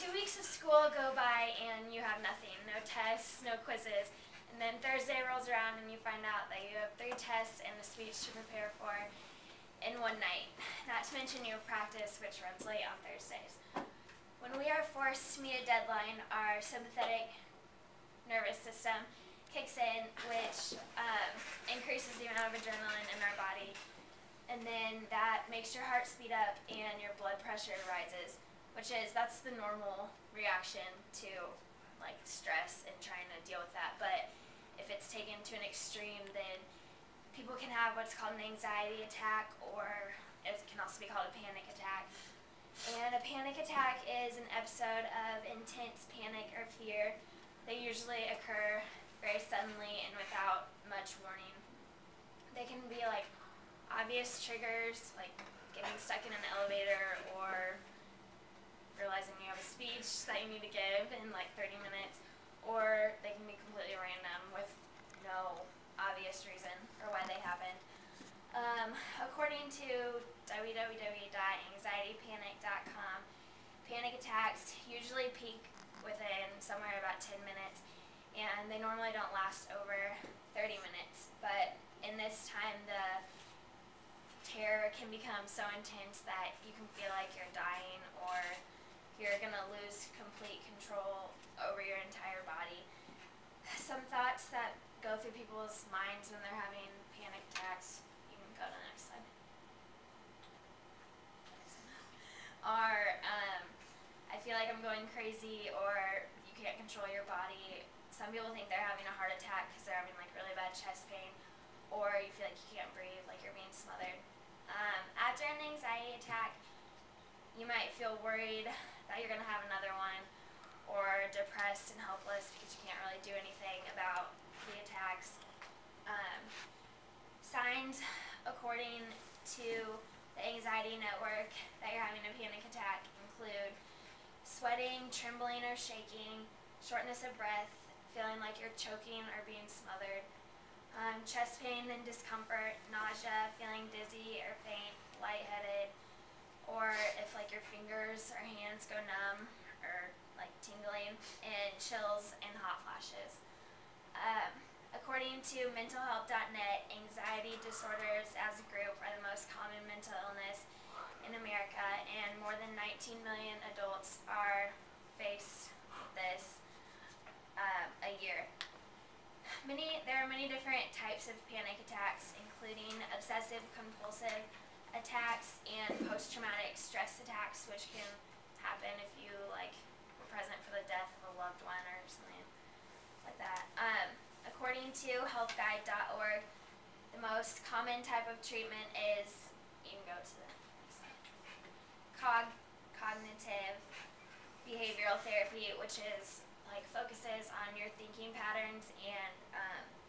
2 weeks of school go by and you have nothing, no tests, no quizzes, and then Thursday rolls around and you find out that you have 3 tests and a speech to prepare for in one night. Not to mention you have practice, which runs late on Thursdays. When we are forced to meet a deadline, our sympathetic nervous system kicks in, which increases the amount of adrenaline in our body, and then that makes your heart speed up and your blood pressure rises, that's the normal reaction to like stress and trying to deal with that. But if it's taken to an extreme, then people can have what's called an anxiety attack, or it can also be called a panic attack. And a panic attack is an episode of intense panic or fear. They usually occur very suddenly and without much warning. They can be like obvious triggers, like getting stuck in an elevator or realizing you have a speech that you need to give in like 30 minutes, or they can be completely random with no obvious reason for why they happened. According to www.anxietypanic.com, panic attacks usually peak within somewhere about 10 minutes, and they normally don't last over 30 minutes. But in this time, the terror can become so intense that you can feel like you're dying, or you're going to lose complete control over your entire body. Some thoughts that go through people's minds when they're having panic attacks, you can go to the next slide, are I feel like I'm going crazy, or you can't control your body. Some people think they're having a heart attack because they're having like really bad chest pain, or you feel like you can't breathe, like you're being smothered. After an anxiety attack, you might feel worried that you're going to have another one, or depressed and helpless because you can't really do anything about the attacks. Signs, according to the Anxiety Network, that you're having a panic attack include sweating, trembling or shaking, shortness of breath, feeling like you're choking or being smothered, chest pain and discomfort, nausea, feeling dizzy or faint, lightheaded, or if like your fingers or hands go numb or like tingling, and chills and hot flashes. According to mentalhealth.net, anxiety disorders as a group are the most common mental illness in America, and more than 19 million adults are faced with this a year. There are many different types of panic attacks, including obsessive compulsive attacks and post-traumatic stress attacks, which can happen if you like were present for the death of a loved one or something like that. According to healthguide.org, the most common type of treatment is, you can go to the next slide, cognitive behavioral therapy, which is like focuses on your thinking patterns and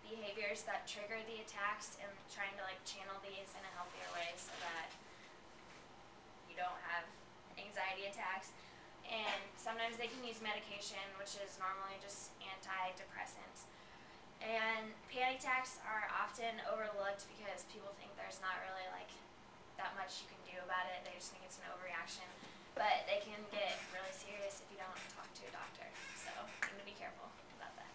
behaviors that trigger the attacks, and trying to like channel these in a healthier way so that you don't have anxiety attacks. And sometimes they can use medication, which is normally just antidepressants. And panic attacks are often overlooked because people think there's not really like that much you can do about it. They just think it's an overreaction, but they can get really serious if you don't talk to a doctor. So you need to be careful about that.